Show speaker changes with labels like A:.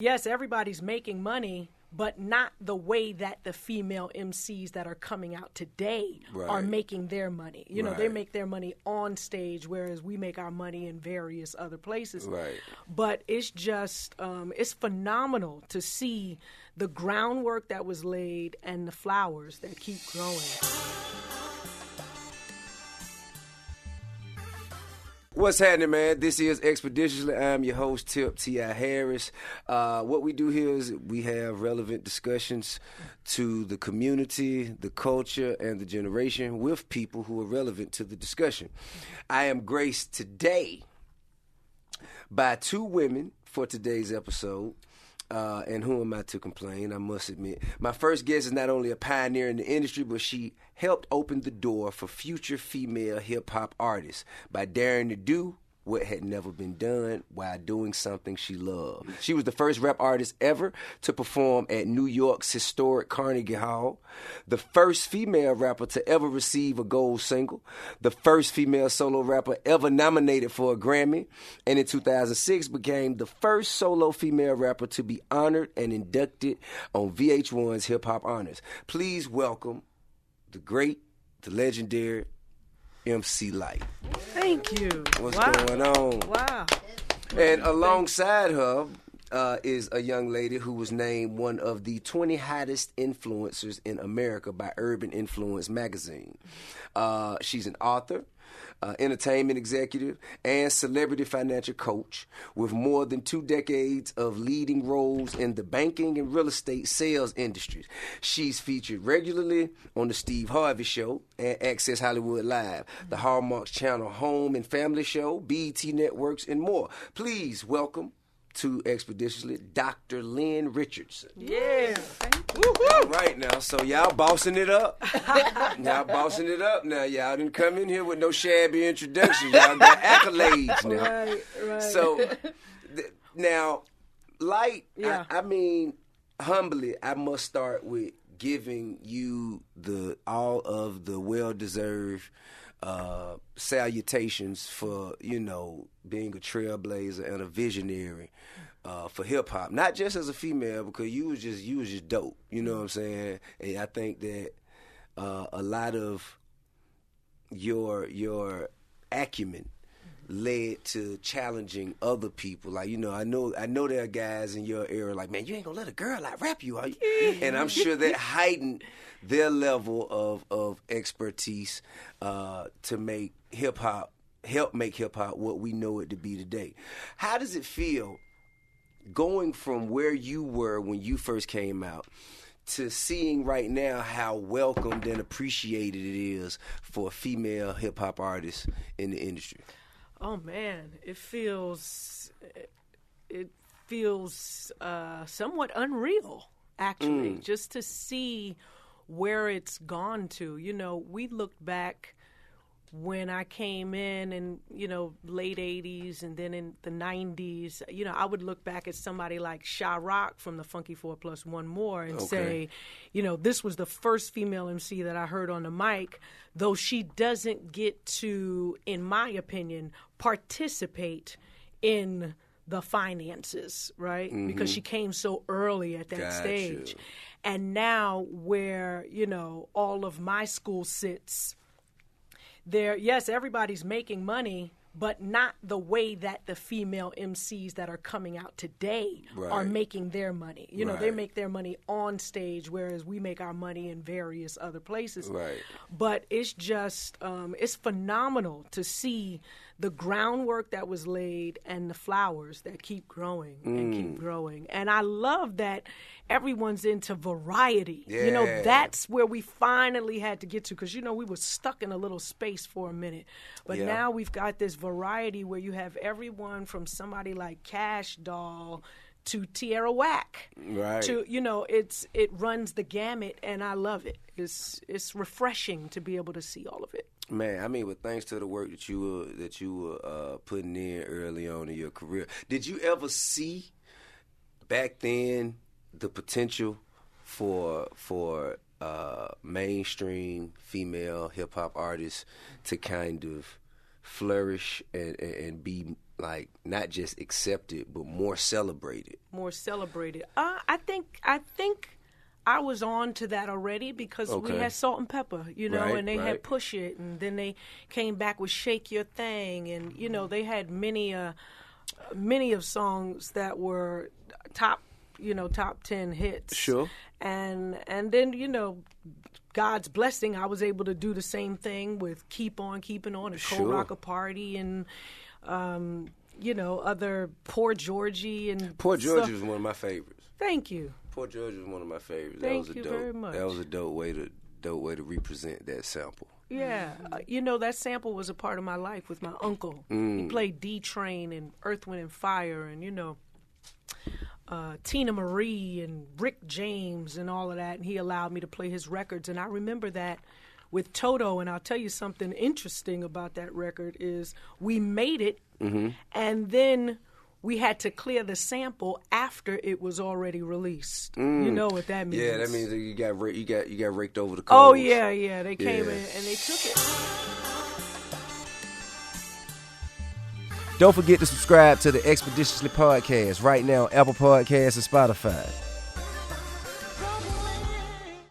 A: Yes, everybody's making money, but not the way that the female MCs that are coming out today are making their money. You know, they make their money on stage, whereas we make our money in various other places.
B: Right.
A: But it's just, it's phenomenal to see the groundwork that was laid and the flowers that keep growing.
B: What's happening, man? This is expediTIously. I'm your host, Tip T.I. Harris. What we do here is we have relevant discussions to the community, the culture, and the generation with people who are relevant to the discussion. I am graced today by two women for today's episode. And who am I to complain? I must admit. My first guest is not only a pioneer in the industry, but she helped open the door for future female hip-hop artists by daring to do what had never been done while doing something she loved. She was the first rap artist ever to perform at New York's historic Carnegie Hall, the first female rapper to ever receive a gold single, the first female solo rapper ever nominated for a Grammy, and in 2006 became the first solo female rapper to be honored and inducted on VH1's Hip Hop Honors. Please welcome the great, the legendary MC Lyte.
A: Thank you.
B: What's going on?
A: Wow.
B: And alongside her is a young lady who was named one of the 20 hottest influencers in America by Urban Influence magazine. She's an author, entertainment executive, and celebrity financial coach with more than 2 decades of leading roles in the banking and real estate sales industries. She's featured regularly on The Steve Harvey Show and Access Hollywood Live, the Hallmark Channel Home and Family Show, BET Networks, and more. Please welcome to expediTIously, Dr. Lynn Richardson.
A: Yeah. Thank you.
B: All right now, so y'all bossing it up. Y'all bossing it up now. Y'all didn't come in here with no shabby introductions. Y'all got accolades now.
A: Right.
B: So now, Lyte, I mean, humbly, I must start with giving you all of the well-deserved salutations for, you know, being a trailblazer and a visionary for hip hop. Not just as a female, because you was just dope. You know what I'm saying? And I think that a lot of your acumen led to challenging other people. Like, you know, I know there are guys in your era like, man, you ain't gonna let a girl out rap you, are you? And I'm sure that heightened their level of expertise to make help make hip hop what we know it to be today. How does it feel going from where you were when you first came out to seeing right now how welcomed and appreciated it is for female hip hop artists in the industry?
A: Oh man, it feels somewhat unreal, actually, just to see where it's gone to. You know, we looked back when I came in, you know, late 80s and then in the 90s, you know, I would look back at somebody like Sha Rock from the Funky 4+1 More and say, you know, this was the first female MC that I heard on the mic, though she doesn't get to, in my opinion, participate in the finances, right? Mm-hmm. Because she came so early at that stage. And now where, you know, all of my school sits there, yes, everybody's making money, but not the way that the female MCs that are coming out today are making their money. You know, they make their money on stage, whereas we make our money in various other places. Right. But it's just, it's phenomenal to see the groundwork that was laid and the flowers that keep growing and keep growing. And I love that everyone's into variety. Yeah. You know, that's where we finally had to get to, because, you know, we were stuck in a little space for a minute. But now we've got this variety where you have everyone from somebody like Cash Doll to Tierra Whack. Right. To, you know, it runs the gamut, and I love it. It's refreshing to be able to see all of it.
B: Man, I mean, but thanks to the work that you were putting in early on in your career, did you ever see back then the potential for mainstream female hip hop artists to kind of flourish and be like not just accepted but more celebrated?
A: More celebrated. I think I was on to that already because we had Salt and Pepper, you know, and they had Push It, and then they came back with Shake Your Thing, and you know they had many of songs that were top 10 hits.
B: Sure.
A: And then, you know, God's blessing, I was able to do the same thing with Keep On Keeping On, and Cold Rocker Party, and you know, other Poor Georgie. And
B: Poor Georgie was one of my favorites.
A: Thank you.
B: Poor Georgie was one of my favorites.
A: Thank you very much.
B: That was a dope way to represent that sample.
A: Yeah. You know, that sample was a part of my life with my uncle. He played D-Train and Earth, Wind and Fire, and, you know, Tina Marie and Rick James and all of that, and he allowed me to play his records. And I remember that with Toto, and I'll tell you something interesting about that record is we made it, and then we had to clear the sample after it was already released. You know what that means?
B: Yeah, that means that you got raked over the coals.
A: Oh yeah, they came in and they took it.
B: Don't forget to subscribe to the Expeditiously podcast right now, Apple Podcasts and Spotify.